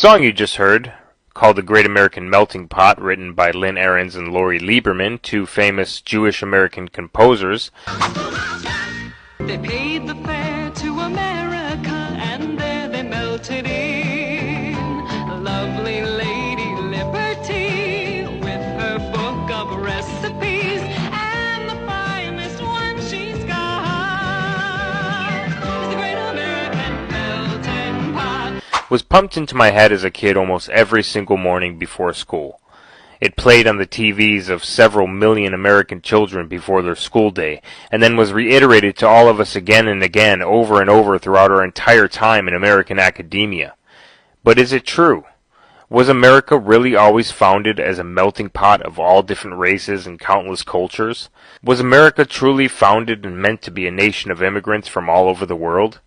The song you just heard, called The Great American Melting Pot, written by Lynn Ahrens and Lori Lieberman, two famous Jewish-American composers. They paid the fare to America, and there they melted in. A lovely lady Liberty, with her book of recipes, and the finest one she's got is the Great American Melting Pot. Was pumped into my head as a kid almost every single morning before school. It played on the TVs of several million American children before their school day, and then was reiterated to all of us again and again, over and over throughout our entire time in American academia. But is it true? Was America really always founded as a melting pot of all different races and countless cultures? Was America truly founded and meant to be a nation of immigrants from all over the world?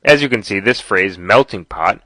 As you can see, this phrase, melting pot,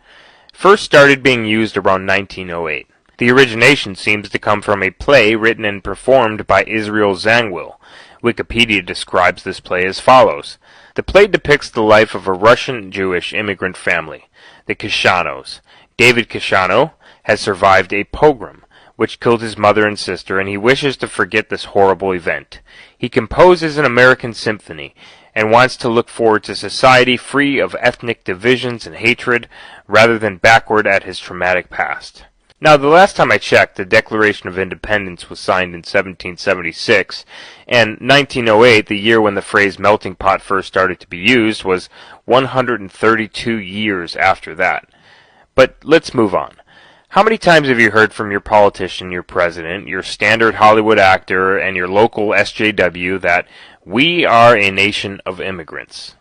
first started being used around 1908. The origination seems to come from a play written and performed by Israel Zangwill. Wikipedia describes this play as follows. The play depicts the life of a Russian Jewish immigrant family, the Kishanos. David Kishano has survived a pogrom, which killed his mother and sister, and he wishes to forget this horrible event. He composes an American symphony, and wants to look forward to society free of ethnic divisions and hatred, rather than backward at his traumatic past. Now, the last time I checked, the Declaration of Independence was signed in 1776, and 1908, the year when the phrase melting pot first started to be used, was 132 years after that. But let's move on. How many times have you heard from your politician, your president, your standard Hollywood actor, and your local SJW that we are a nation of immigrants?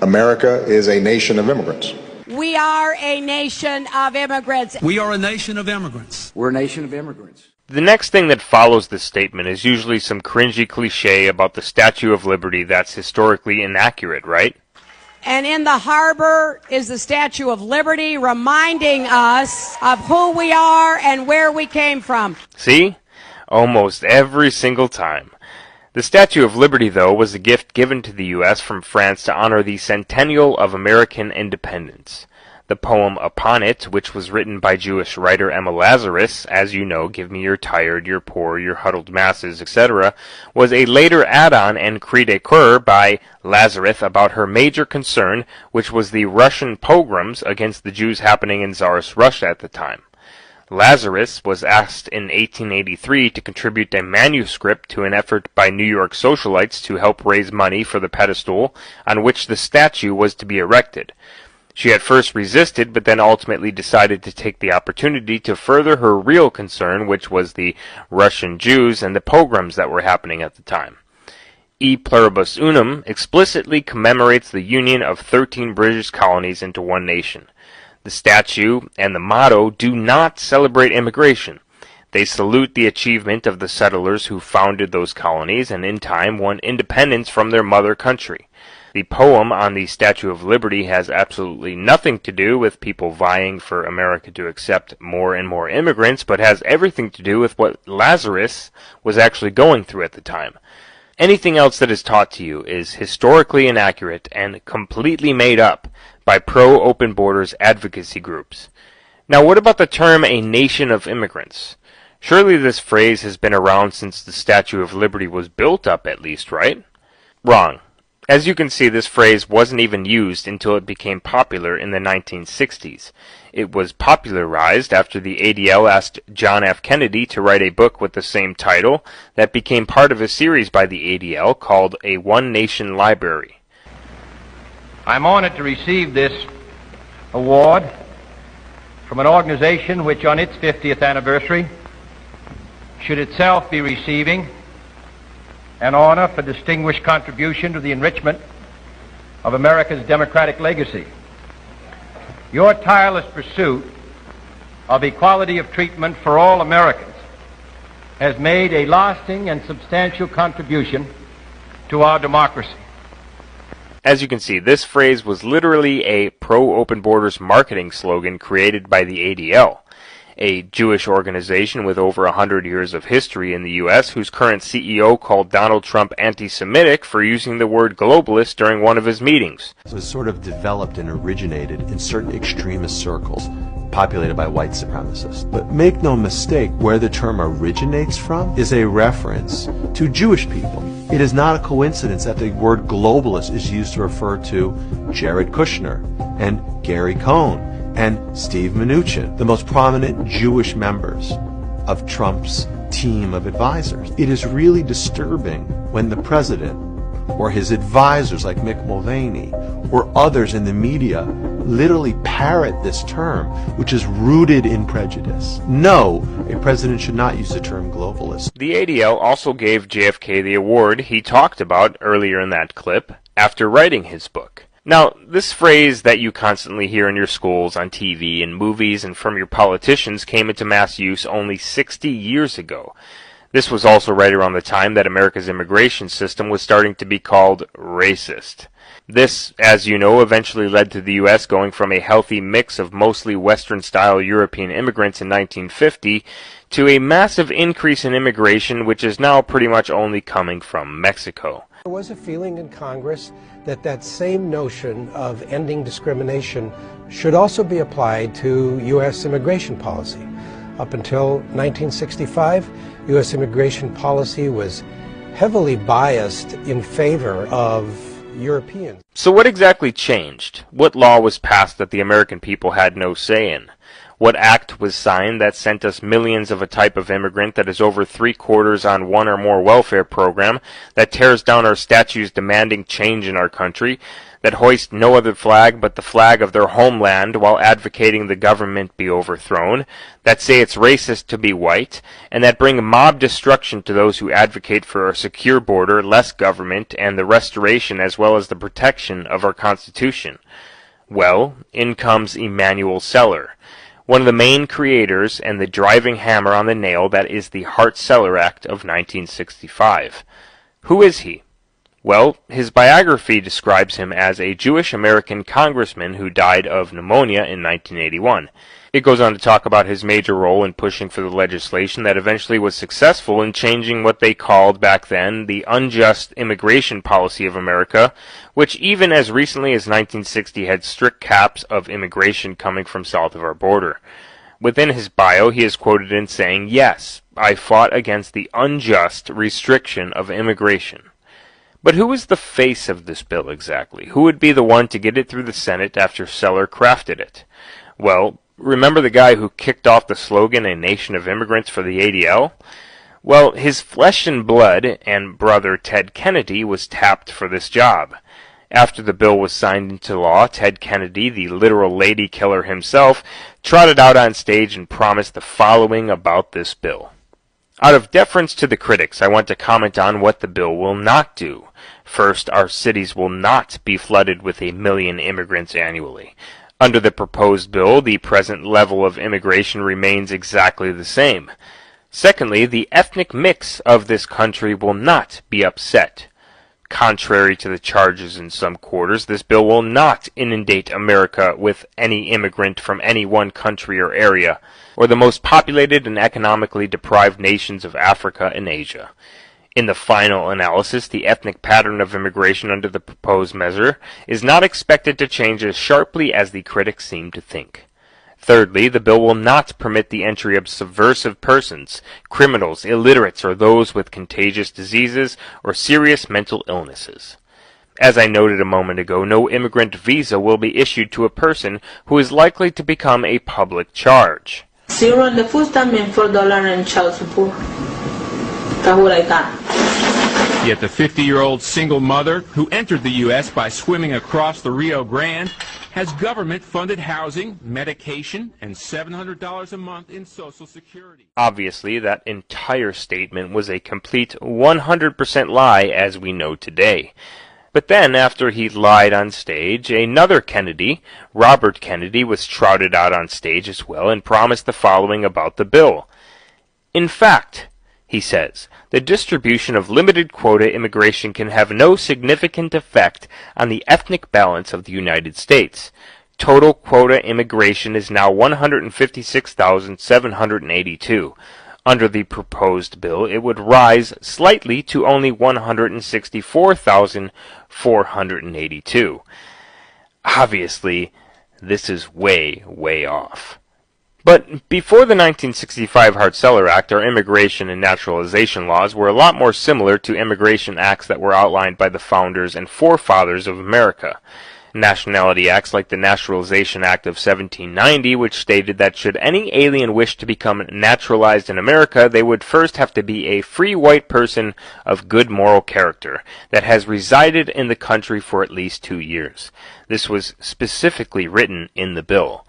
America is a nation of immigrants. We are a nation of immigrants. We are a nation of immigrants. We're a nation of immigrants. The next thing that follows this statement is usually some cringy cliche about the Statue of Liberty that's historically inaccurate, right? And in the harbor is the Statue of Liberty, reminding us of who we are and where we came from. See? Almost every single time. The Statue of Liberty, though, was a gift given to the U.S. from France to honor the centennial of American independence. The poem upon it, which was written by Jewish writer Emma Lazarus, as you know, give me your tired, your poor, your huddled masses, etc., was a later add-on and cri de coeur by Lazarus about her major concern, which was the Russian pogroms against the Jews happening in Tsarist Russia at the time. Lazarus was asked in 1883 to contribute a manuscript to an effort by New York socialites to help raise money for the pedestal on which the statue was to be erected. She at first resisted, but then ultimately decided to take the opportunity to further her real concern, which was the Russian Jews and the pogroms that were happening at the time. E Pluribus Unum explicitly commemorates the union of 13 British colonies into one nation. The statue and the motto do not celebrate immigration. They salute the achievement of the settlers who founded those colonies and in time won independence from their mother country. The poem on the Statue of Liberty has absolutely nothing to do with people vying for America to accept more and more immigrants, but has everything to do with what Lazarus was actually going through at the time. Anything else that is taught to you is historically inaccurate and completely made up by pro-open borders advocacy groups. Now, what about the term a nation of immigrants? Surely this phrase has been around since the Statue of Liberty was built up at least, right? Wrong. As you can see, this phrase wasn't even used until it became popular in the 1960s. It was popularized after the ADL asked John F. Kennedy to write a book with the same title that became part of a series by the ADL called A One Nation Library. I'm honored to receive this award from an organization which on its 50th anniversary should itself be receiving an honor for distinguished contribution to the enrichment of America's democratic legacy. Your tireless pursuit of equality of treatment for all Americans has made a lasting and substantial contribution to our democracy. As you can see, this phrase was literally a pro-open borders marketing slogan created by the ADL, a Jewish organization with over 100 years of history in the U.S., whose current CEO called Donald Trump anti-Semitic for using the word globalist during one of his meetings. It was sort of developed and originated in certain extremist circles populated by white supremacists. But make no mistake, where the term originates from is a reference to Jewish people. It is not a coincidence that the word globalist is used to refer to Jared Kushner and Gary Cohn and Steve Mnuchin, the most prominent Jewish members of Trump's team of advisors. It is really disturbing when the president or his advisors like Mick Mulvaney or others in the media literally parrot this term, which is rooted in prejudice. No, a president should not use the term globalist. The ADL also gave JFK the award he talked about earlier in that clip after writing his book. Now, this phrase that you constantly hear in your schools, on TV, in movies, and from your politicians came into mass use only 60 years ago. This was also right around the time that America's immigration system was starting to be called racist. This, as you know, eventually led to the U.S. going from a healthy mix of mostly Western-style European immigrants in 1950 to a massive increase in immigration, which is now pretty much only coming from Mexico. There was a feeling in Congress that that same notion of ending discrimination should also be applied to U.S. immigration policy. Up until 1965, U.S. immigration policy was heavily biased in favor of Europeans. So what exactly changed? What law was passed that the American people had no say in? What act was signed that sent us millions of a type of immigrant that is over 3/4 on one or more welfare program, that tears down our statues demanding change in our country, that hoist no other flag but the flag of their homeland while advocating the government be overthrown, that say it's racist to be white, and that bring mob destruction to those who advocate for a secure border, less government, and the restoration as well as the protection of our Constitution? Well, in comes Emanuel Celler, one of the main creators and the driving hammer on the nail that is the Hart-Celler Act of 1965. Who is he? Well, his biography describes him as a Jewish-American congressman who died of pneumonia in 1981. It goes on to talk about his major role in pushing for the legislation that eventually was successful in changing what they called back then the unjust immigration policy of America, which even as recently as 1960 had strict caps of immigration coming from south of our border. Within his bio, he is quoted in saying, "Yes, I fought against the unjust restriction of immigration." But who is the face of this bill exactly? Who would be the one to get it through the Senate after Celler crafted it? Well, remember the guy who kicked off the slogan, "A Nation of Immigrants" for the ADL? Well, his flesh and blood and brother Ted Kennedy was tapped for this job. After the bill was signed into law, Ted Kennedy, the literal lady killer himself, trotted out on stage and promised the following about this bill. Out of deference to the critics, I want to comment on what the bill will not do. First, our cities will not be flooded with 1 million immigrants annually. Under the proposed bill, the present level of immigration remains exactly the same. Secondly, the ethnic mix of this country will not be upset. Contrary to the charges in some quarters, this bill will not inundate America with any immigrant from any one country or area, or the most populated and economically deprived nations of Africa and Asia. In the final analysis, the ethnic pattern of immigration under the proposed measure is not expected to change as sharply as the critics seem to think. Thirdly, the bill will not permit the entry of subversive persons, criminals, illiterates, or those with contagious diseases or serious mental illnesses. As I noted a moment ago, no immigrant visa will be issued to a person who is likely to become a public charge. Zero on the food stamp and $4 in child support. That's what I got. Yet the 50-year-old single mother who entered the U.S. by swimming across the Rio Grande has government-funded housing, medication, and $700 a month in Social Security. Obviously, that entire statement was a complete 100% lie as we know today. But then, after he lied on stage, another Kennedy, Robert Kennedy, was trotted out on stage as well and promised the following about the bill. In fact, he says, the distribution of limited quota immigration can have no significant effect on the ethnic balance of the United States. Total quota immigration is now 156,782. Under the proposed bill, it would rise slightly to only 164,482. Obviously, this is way, way off. But before the 1965 Hart-Celler Act, our immigration and naturalization laws were a lot more similar to immigration acts that were outlined by the founders and forefathers of America. Nationality acts like the Naturalization Act of 1790, which stated that should any alien wish to become naturalized in America, they would first have to be a free white person of good moral character that has resided in the country for at least 2 years. This was specifically written in the bill.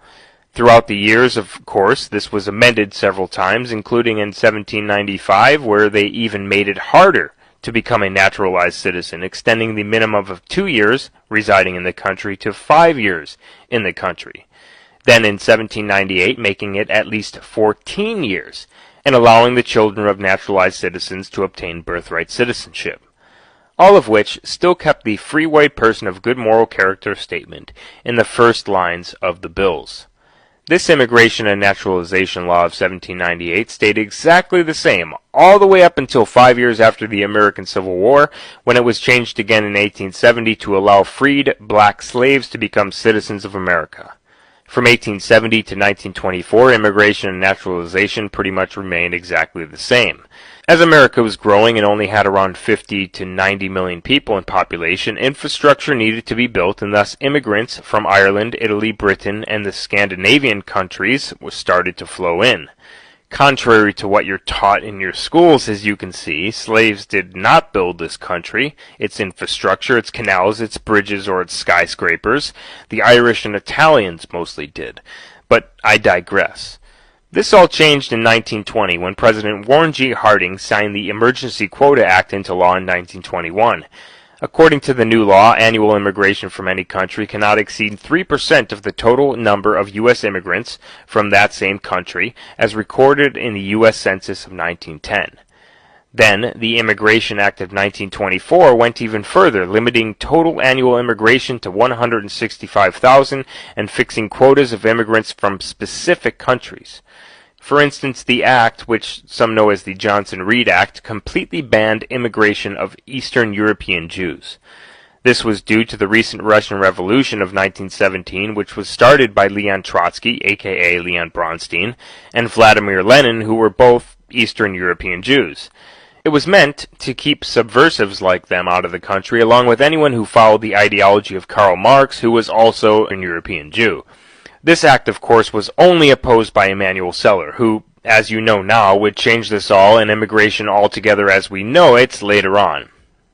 Throughout the years, of course, this was amended several times, including in 1795, where they even made it harder to become a naturalized citizen, extending the minimum of 2 years residing in the country to 5 years in the country. Then in 1798, making it at least 14 years, and allowing the children of naturalized citizens to obtain birthright citizenship. All of which still kept the free white person of good moral character statement in the first lines of the bills. This Immigration and Naturalization Law of 1798 stayed exactly the same all the way up until 5 years after the American Civil War, when it was changed again in 1870 to allow freed black slaves to become citizens of America. From 1870 to 1924, immigration and naturalization pretty much remained exactly the same. As America was growing and only had around 50 to 90 million people in population, infrastructure needed to be built, and thus immigrants from Ireland, Italy, Britain, and the Scandinavian countries started to flow in. Contrary to what you're taught in your schools, as you can see, slaves did not build this country, its infrastructure, its canals, its bridges, or its skyscrapers. The Irish and Italians mostly did. But I digress. This all changed in 1920 when President Warren G. Harding signed the Emergency Quota Act into law in 1921. According to the new law, annual immigration from any country cannot exceed 3% of the total number of U.S. immigrants from that same country, as recorded in the U.S. Census of 1910. Then, the Immigration Act of 1924 went even further, limiting total annual immigration to 165,000 and fixing quotas of immigrants from specific countries. For instance, the act, which some know as the Johnson-Reed Act, completely banned immigration of Eastern European Jews. This was due to the recent Russian Revolution of 1917, which was started by Leon Trotsky, aka Leon Bronstein, and Vladimir Lenin, who were both Eastern European Jews. It was meant to keep subversives like them out of the country, along with anyone who followed the ideology of Karl Marx, who was also a European Jew. This act, of course, was only opposed by Emanuel Celler, who, as you know now, would change this all and immigration altogether as we know it later on.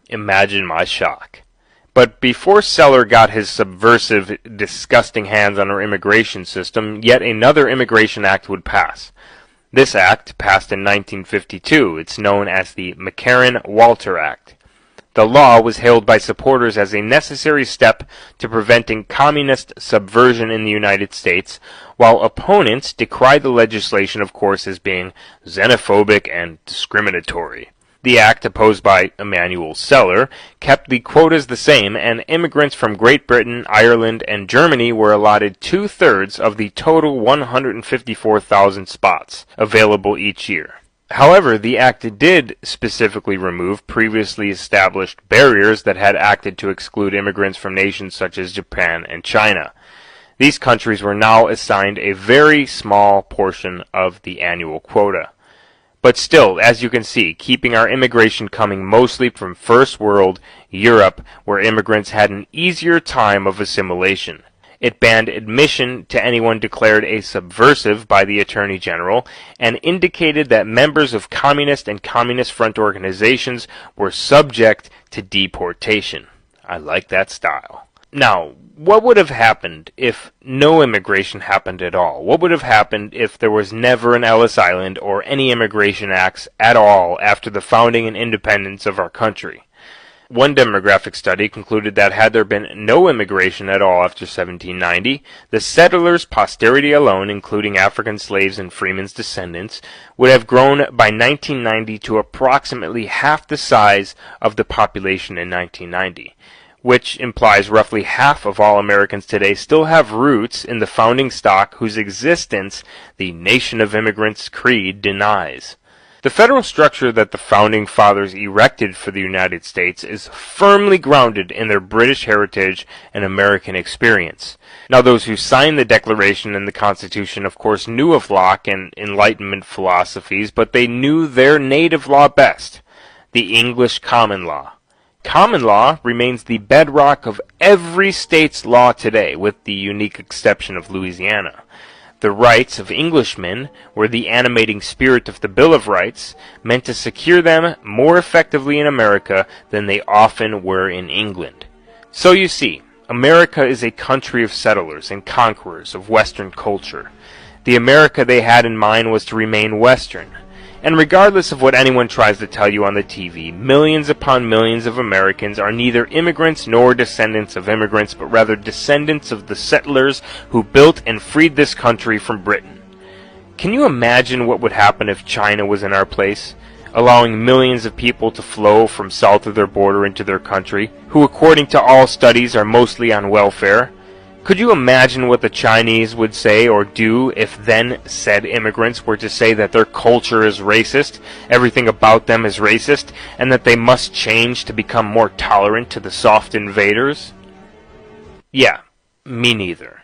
Imagine my shock. But before Celler got his subversive, disgusting hands on our immigration system, yet another immigration act would pass. This act passed in 1952. It's known as the McCarran-Walter Act. The law was hailed by supporters as a necessary step to preventing communist subversion in the United States, while opponents decried the legislation, of course, as being xenophobic and discriminatory. The act, opposed by Emanuel Celler, kept the quotas the same, and immigrants from Great Britain, Ireland, and Germany were allotted 2/3 of the total 154,000 spots available each year. However, the act did specifically remove previously established barriers that had acted to exclude immigrants from nations such as Japan and China. These countries were now assigned a very small portion of the annual quota. But still, as you can see, keeping our immigration coming mostly from First World Europe, where immigrants had an easier time of assimilation. It banned admission to anyone declared a subversive by the Attorney General, and indicated that members of communist and communist front organizations were subject to deportation. I like that style. Now, what would have happened if no immigration happened at all? What would have happened if there was never an Ellis Island or any immigration acts at all after the founding and independence of our country? One demographic study concluded that had there been no immigration at all after 1790, the settlers' posterity alone, including African slaves and freemen's descendants, would have grown by 1990 to approximately half the size of the population in 1990, which implies roughly half of all Americans today still have roots in the founding stock whose existence the Nation of Immigrants creed denies. The federal structure that the Founding Fathers erected for the United States is firmly grounded in their British heritage and American experience. Now, those who signed the Declaration and the Constitution, of course, knew of Locke and Enlightenment philosophies, but they knew their native law best, the English common law. Common law remains the bedrock of every state's law today, with the unique exception of Louisiana. The rights of Englishmen were the animating spirit of the Bill of Rights, meant to secure them more effectively in America than they often were in England. So you see, America is a country of settlers and conquerors of Western culture. The America they had in mind was to remain Western. And regardless of what anyone tries to tell you on the TV, millions upon millions of Americans are neither immigrants nor descendants of immigrants, but rather descendants of the settlers who built and freed this country from Britain. Can you imagine what would happen if China was in our place, allowing millions of people to flow from south of their border into their country, who according to all studies are mostly on welfare? Could you imagine what the Chinese would say or do if then said immigrants were to say that their culture is racist, everything about them is racist, and that they must change to become more tolerant to the soft invaders? Yeah, me neither.